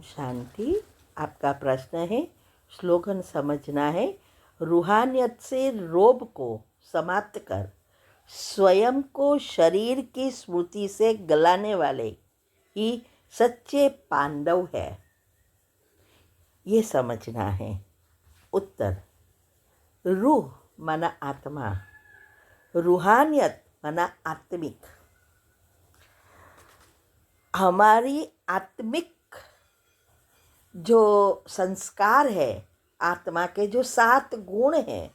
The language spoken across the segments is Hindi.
शांति। आपका प्रश्न है, स्लोगन समझना है। रूहानियत से रोब को समाप्त कर स्वयं को शरीर की स्मृति से गलाने वाले ही सच्चे पांडव है, ये समझना है। उत्तर, रूह माना आत्मा, रूहानियत माना आत्मिक। हमारी आत्मिक जो संस्कार है, आत्मा के जो 7 गुण हैं,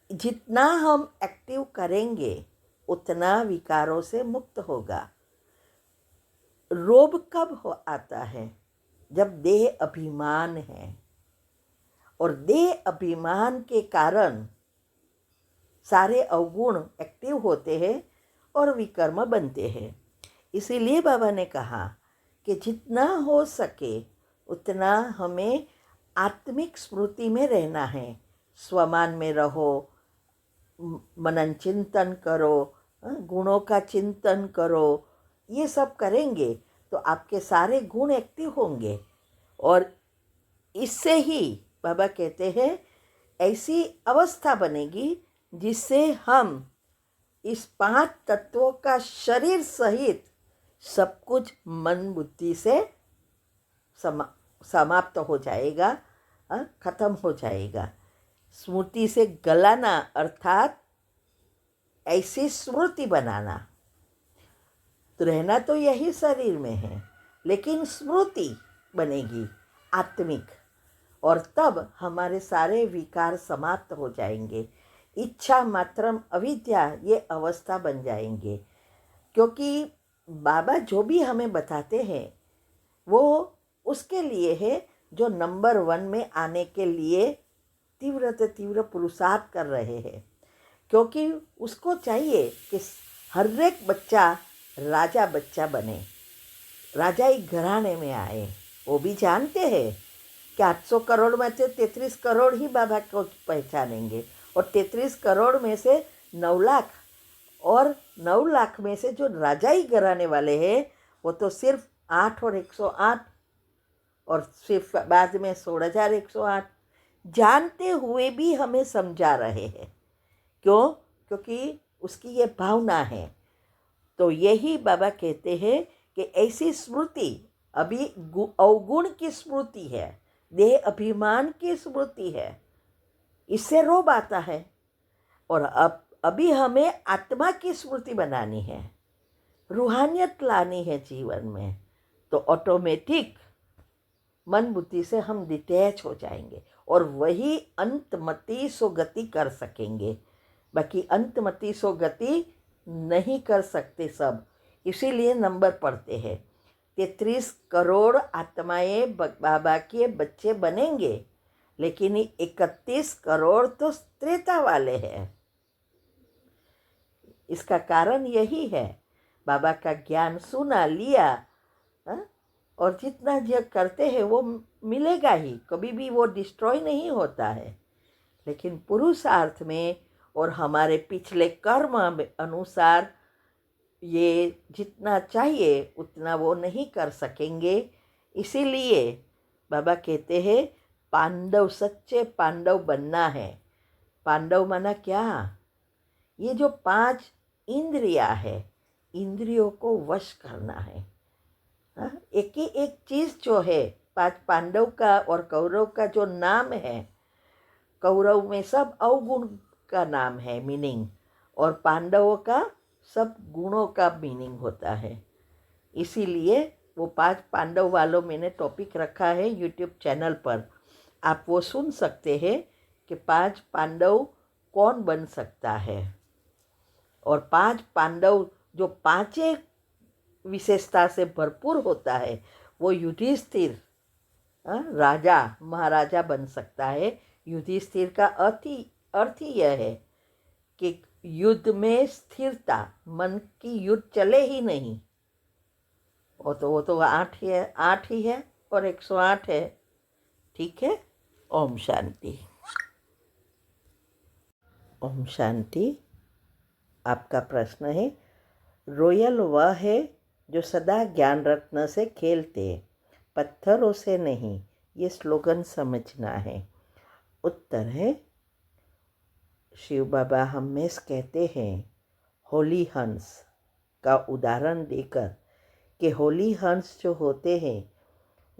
जितना हम एक्टिव करेंगे उतना विकारों से मुक्त होगा। रोग कब आता है? जब देह अभिमान है, और देह अभिमान के कारण सारे अवगुण एक्टिव होते हैं और विकर्म बनते हैं। इसीलिए बाबा ने कहा कि जितना हो सके उतना हमें आत्मिक स्मृति में रहना है। स्वमान में रहो, मनन चिंतन करो, गुणों का चिंतन करो। ये सब करेंगे तो आपके सारे गुण एक्टिव होंगे, और इससे ही बाबा कहते हैं ऐसी अवस्था बनेगी जिससे हम इस 5 तत्वों का शरीर सहित सब कुछ मन बुद्धि से समाप्त हो जाएगा, खत्म हो जाएगा। स्मृति से गलाना अर्थात ऐसी स्मृति बनाना। तो रहना तो यही शरीर में है, लेकिन स्मृति बनेगी आत्मिक, और तब हमारे सारे विकार समाप्त हो जाएंगे। इच्छा मात्रम अविद्या ये अवस्था बन जाएंगे। क्योंकि बाबा जो भी हमें बताते हैं वो उसके लिए है जो नंबर 1 में आने के लिए तीव्र से तीव्र पुरुषार्थ कर रहे हैं। क्योंकि उसको चाहिए कि हर एक बच्चा राजा बच्चा बने, राजाई घराने में आए। वो भी जानते हैं कि 800 करोड़ में से 33 करोड़ ही बाबा को पहचानेंगे, और 33 करोड़ में से 9 लाख, और 9 लाख में से जो राजाई घराने वाले हैं वो तो सिर्फ 8 और 108, और सिर्फ बाद में 16,108 जानते हुए भी हमें समझा रहे हैं। क्यों? क्योंकि उसकी ये भावना है। तो यही बाबा कहते हैं कि ऐसी स्मृति अभी अवगुण की स्मृति है, देह अभिमान की स्मृति है, इससे रोब आता है। और अब अभी हमें आत्मा की स्मृति बनानी है, रूहानियत लानी है जीवन में। तो ऑटोमेटिक मन बुद्धि से हम डिटैच हो जाएंगे और वही अंतमति सुगति कर सकेंगे। बाकी अंतमति सुगति नहीं कर सकते सब, इसीलिए नंबर पढ़ते हैं। 33 करोड़ आत्माएं बाबा के बच्चे बनेंगे, लेकिन 31 करोड़ तो त्रेता वाले हैं। इसका कारण यही है, बाबा का ज्ञान सुना लिया, और जितना जो करते हैं वो मिलेगा ही, कभी भी वो डिस्ट्रॉय नहीं होता है। लेकिन पुरुषार्थ में और हमारे पिछले कर्म अनुसार ये जितना चाहिए उतना वो नहीं कर सकेंगे। इसीलिए बाबा कहते हैं पांडव, सच्चे पांडव बनना है। पांडव माना क्या? ये जो 5 इंद्रियां है, इंद्रियों को वश करना है। एक ही एक चीज़ जो है, 5 पांडव का और कौरव का जो नाम है, कौरव में सब अवगुण का नाम है मीनिंग, और पांडवों का सब गुणों का मीनिंग होता है। इसीलिए वो 5 पांडव वालों मैंने टॉपिक रखा है यूट्यूब चैनल पर, आप वो सुन सकते हैं कि 5 पांडव कौन बन सकता है। और 5 पांडव जो 5 विशेषता से भरपूर होता है, वो युधिष्ठिर राजा महाराजा बन सकता है। युधिष्ठिर का अर्थ ही यह है कि युद्ध में स्थिरता, मन की युद्ध चले ही नहीं। वो तो 8 ही है और 108 है। ठीक है। ओम शांति। ओम शांति। आपका प्रश्न है, रॉयल वह है जो सदा ज्ञान रत्न से खेलते पत्थरों से नहीं, ये स्लोगन समझना है। उत्तर है, शिव बाबा हमेशा कहते हैं होली हंस का उदाहरण देकर कि होली हंस जो होते हैं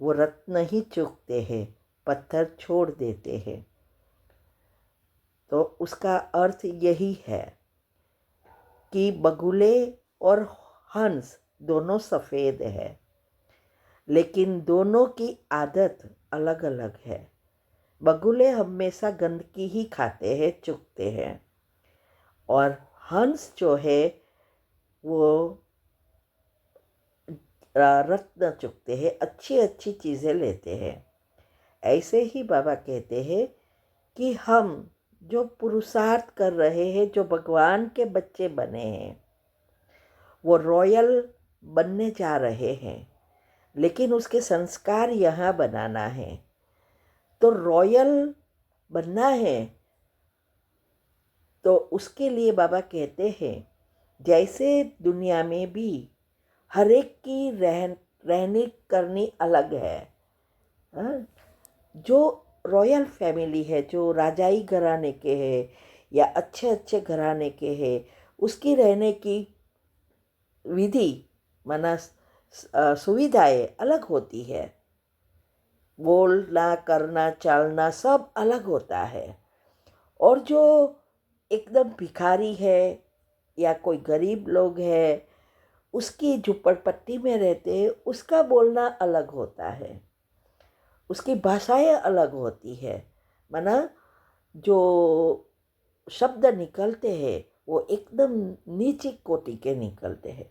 वो रत्न ही चुगते हैं, पत्थर छोड़ देते हैं। तो उसका अर्थ यही है कि बगुले और हंस दोनों सफ़ेद है, लेकिन दोनों की आदत अलग अलग है। बगुले हमेशा गंदगी ही खाते हैं, चुगते हैं, और हंस जो है वो रत्न चुगते हैं, अच्छी अच्छी चीज़ें लेते हैं। ऐसे ही बाबा कहते हैं कि हम जो पुरुषार्थ कर रहे हैं, जो भगवान के बच्चे बने हैं, वो रॉयल बनने जा रहे हैं, लेकिन उसके संस्कार यहाँ बनाना है। तो रॉयल बनना है तो उसके लिए बाबा कहते हैं जैसे दुनिया में भी हर एक की रहनी करनी अलग है। हाँ? जो रॉयल फैमिली है, जो राजाई घराने के हैं या अच्छे अच्छे घराने के हैं, उसकी रहने की विधि माना सुविधाएं अलग होती है। बोलना, करना, चलना सब अलग होता है। और जो एकदम भिखारी है या कोई गरीब लोग है, उसकी झुपड़पट्टी में रहते हैं, उसका बोलना अलग होता है, उसकी भाषाएं अलग होती है। माना जो शब्द निकलते हैं वो एकदम नीची कोटि के निकलते हैं।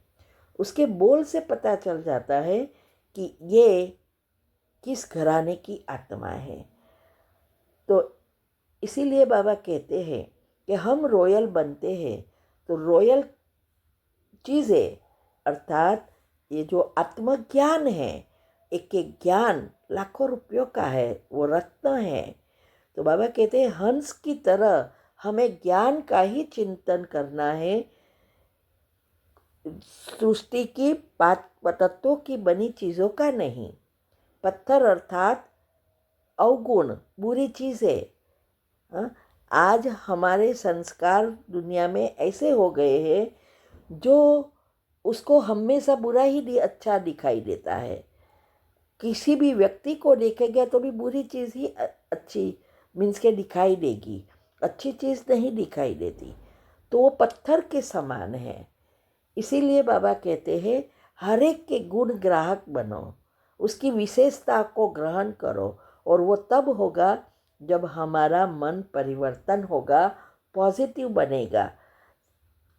उसके बोल से पता चल जाता है कि ये किस घराने की आत्मा है। तो इसीलिए बाबा कहते हैं कि हम रॉयल बनते हैं तो रॉयल चीज़ें अर्थात ये जो आत्मज्ञान है, एक एक ज्ञान लाखों रुपयों का है, वो रत्न है। तो बाबा कहते हैं हंस की तरह हमें ज्ञान का ही चिंतन करना है, सृष्टि की तत्वों की बनी चीज़ों का नहीं। पत्थर अर्थात अवगुण, बुरी चीज़ें। हाँ? आज हमारे संस्कार दुनिया में ऐसे हो गए हैं जो उसको हमेशा बुरा ही अच्छा दिखाई देता है। किसी भी व्यक्ति को देखेगा तो भी बुरी चीज़ ही अच्छी मीन्स के दिखाई देगी, अच्छी चीज़ नहीं दिखाई देती। तो वो पत्थर के समान है। इसीलिए बाबा कहते हैं हर एक के गुण ग्राहक बनो, उसकी विशेषता को ग्रहण करो, और वो तब होगा जब हमारा मन परिवर्तन होगा, पॉजिटिव बनेगा।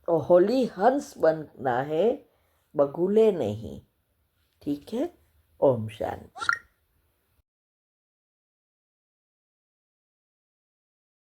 तो होली हंस बनना है, बगुले नहीं। ठीक है। ओम शांति।